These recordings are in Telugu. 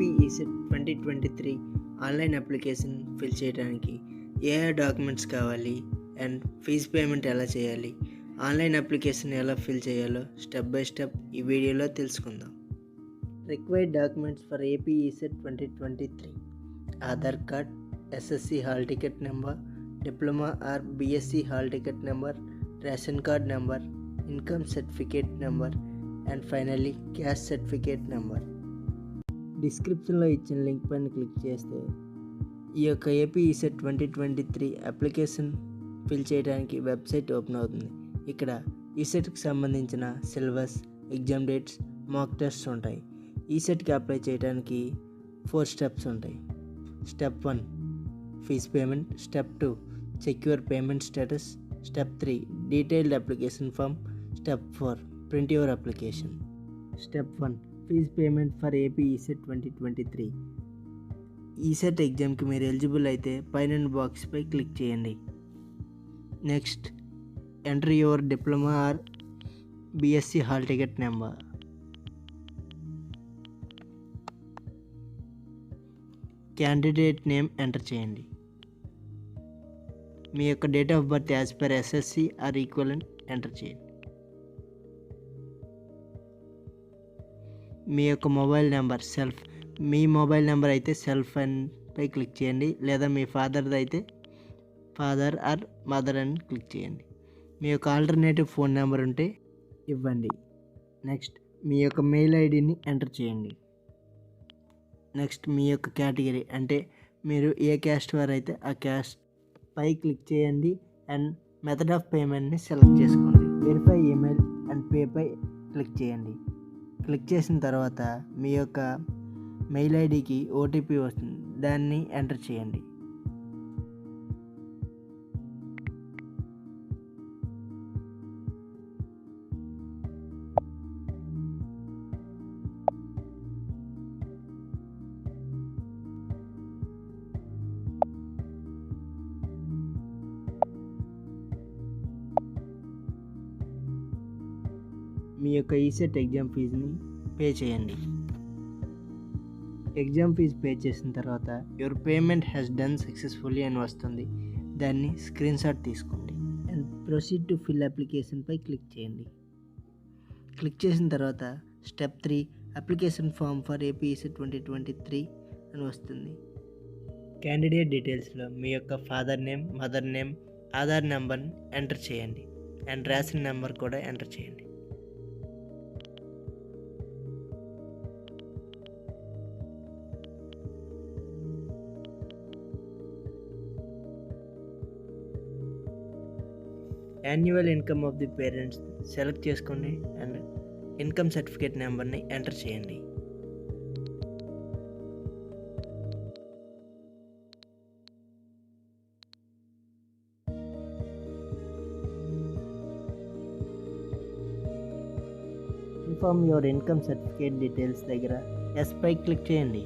APECET 2023 ఆన్లైన్ అప్లికేషన్ ఫిల్ చేయడానికి ఏ డాక్యుమెంట్స్ కావాలి అండ్ ఫీజు పేమెంట్ ఎలా చేయాలి, ఆన్లైన్ అప్లికేషన్ ఎలా ఫిల్ చేయాలో స్టెప్ బై స్టెప్ ఈ వీడియోలో తెలుసుకుందాం. Required documents for APECET 2023: Aadhaar card, SSC hall ticket number, diploma or BSc hall ticket number, ration card number, income certificate number and finally caste certificate number. డిస్క్రిప్షన్లో ఇచ్చిన లింక్ పైన క్లిక్ చేస్తే ఈ యొక్క APECET 2023 అప్లికేషన్ ఫిల్ చేయడానికి వెబ్సైట్ ఓపెన్ అవుతుంది. ఇక్కడ ఈసెట్కి సంబంధించిన syllabus, exam dates, mock tests ఉంటాయి. ఈసెట్కి అప్లై చేయడానికి 4 స్టెప్స్ ఉంటాయి. Step 1 fees payment, step 2 check your payment status, step 3 detailed application form, step 4 print your application. Step 1 fees payment for APECET 2023. ECET ఎగ్జామ్కి మీరు ఎలిజిబుల్ అయితే పైన బాక్స్పై క్లిక్ చేయండి. Next enter your diploma or BSc hall ticket number. Candidate name enter చేయండి. మీ యొక్క date of birth as per SSC are equivalent enter చేయండి. మీ యొక్క మొబైల్ నెంబర్ మీ మొబైల్ నెంబర్ అయితే సెల్ఫ్ పై క్లిక్ చేయండి, లేదా మీ ఫాదర్ది అయితే ఫాదర్ ఆర్ మదర్ అని క్లిక్ చేయండి. మీ యొక్క ఆల్టర్నేటివ్ ఫోన్ నెంబర్ ఉంటే ఇవ్వండి. నెక్స్ట్ మీ యొక్క మెయిల్ ఐడిని ఎంటర్ చేయండి. నెక్స్ట్ మీ యొక్క కేటగిరీ, అంటే మీరు ఏ క్యాస్ట్ వారు అయితే ఆ క్యాస్ట్ పై క్లిక్ చేయండి అండ్ మెథడ్ ఆఫ్ పేమెంట్ని సెలెక్ట్ చేసుకోండి. వెరిఫై ఈమెయిల్ అండ్ పే పై క్లిక్ చేయండి. క్లిక్ చేసిన తర్వాత మీ యొక్క మెయిల్ ఐడికి OTP వస్తుంది, దాన్ని ఎంటర్ చేయండి. మీ యొక్క ఈసెట్ ఎగ్జామ్ ఫీజుని పే చేయండి. ఎగ్జామ్ ఫీజు పే చేసిన తర్వాత your payment has done successfully అని వస్తుంది. దాన్ని స్క్రీన్ షాట్ తీసుకోండి and proceed to fill application పై క్లిక్ చేయండి. క్లిక్ చేసిన తర్వాత step 3 application form for APECET 2023 అని వస్తుంది. క్యాండిడేట్ డీటెయిల్స్లో మీ యొక్క father name, mother name, Aadhaar నెంబర్ని ఎంటర్ చేయండి అండ్ రేషన్ నెంబర్ కూడా ఎంటర్ చేయండి. Annual income of the parents select చేసుకోండి అండ్ ఇన్కమ్ సర్టిఫికేట్ నెంబర్ని ఎంటర్ చేయండి. Inform your income certificate details దగ్గర ఎస్ పై క్లిక్ చేయండి.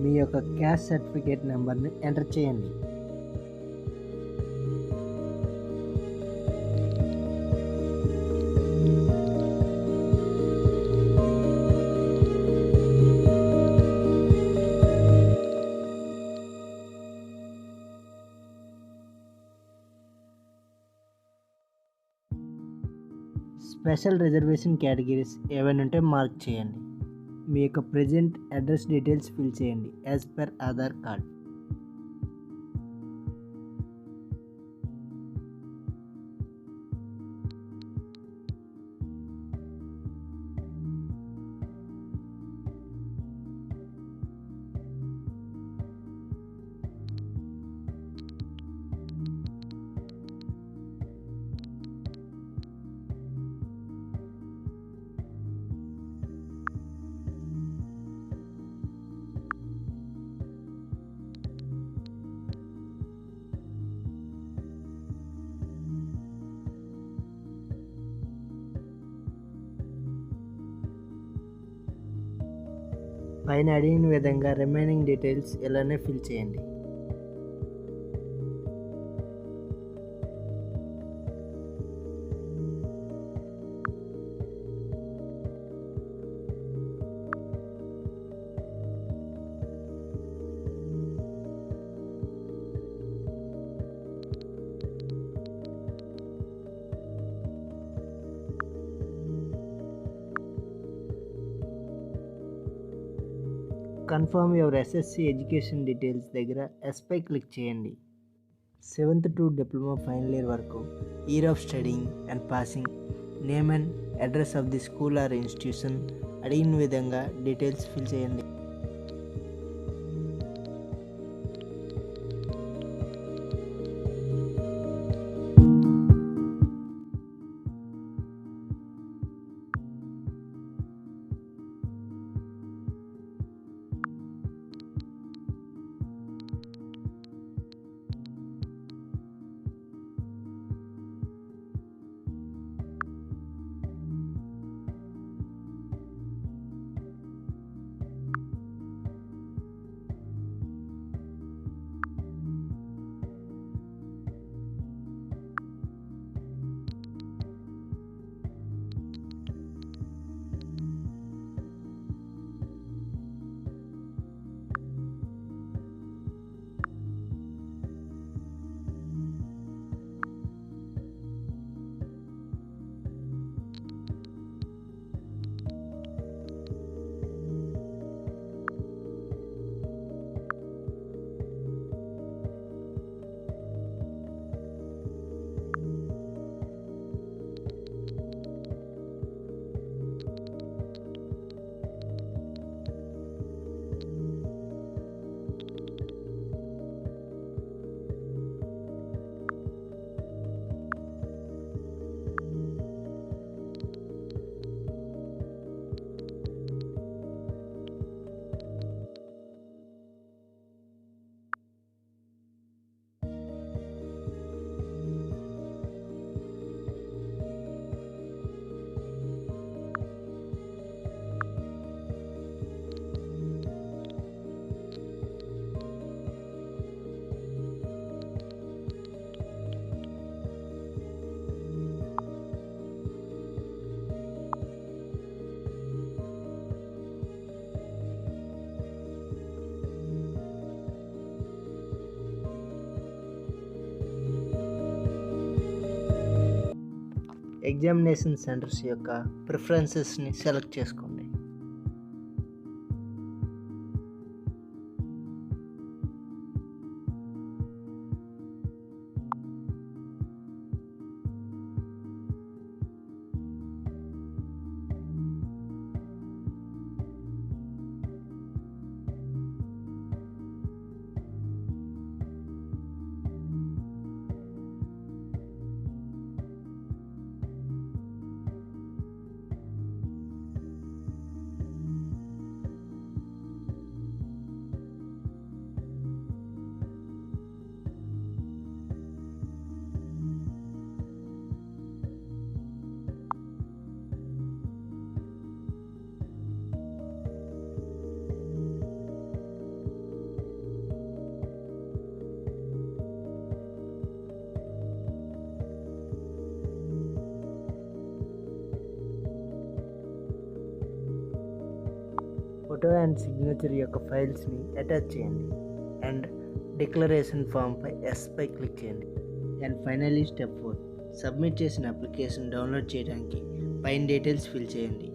మీ యొక్క క్యాస్ట్ సర్టిఫికేట్ నెంబర్ని ఎంటర్ చేయండి. స్పెషల్ రిజర్వేషన్ కేటగిరీస్ ఏవైనా ఉంటే మార్క్ చేయండి. మీ యొక్క ప్రెజెంట్ అడ్రస్ డీటెయిల్స్ ఫిల్ చేయండి యాజ్ పర్ ఆధార్ కార్డ్. పైన అడిగిన విధంగా రిమైనింగ్ డీటెయిల్స్ ఇలానే ఫిల్ చేయండి. Confirm your SSC education details దగ్గర ఎస్పై క్లిక్ చేయండి. 7th to diploma final year వరకు year of studying and passing, name and address of the school or institution అడిగిన విధంగా డీటెయిల్స్ ఫిల్ చేయండి. ఎగ్జామినేషన్ సెంటర్స్ యొక్క ప్రిఫరెన్సెస్ని సెలెక్ట్ చేసుకోండి. ఫోటో అండ్ సిగ్నేచర్ యొక్క ఫైల్స్ని అటాచ్ చేయండి అండ్ డిక్లరేషన్ ఫామ్పై ఎస్పై క్లిక్ చేయండి. అండ్ ఫైనలీ స్టెప్ 4, సబ్మిట్ చేసిన అప్లికేషన్ డౌన్లోడ్ చేయడానికి పైన డీటెయిల్స్ ఫిల్ చేయండి.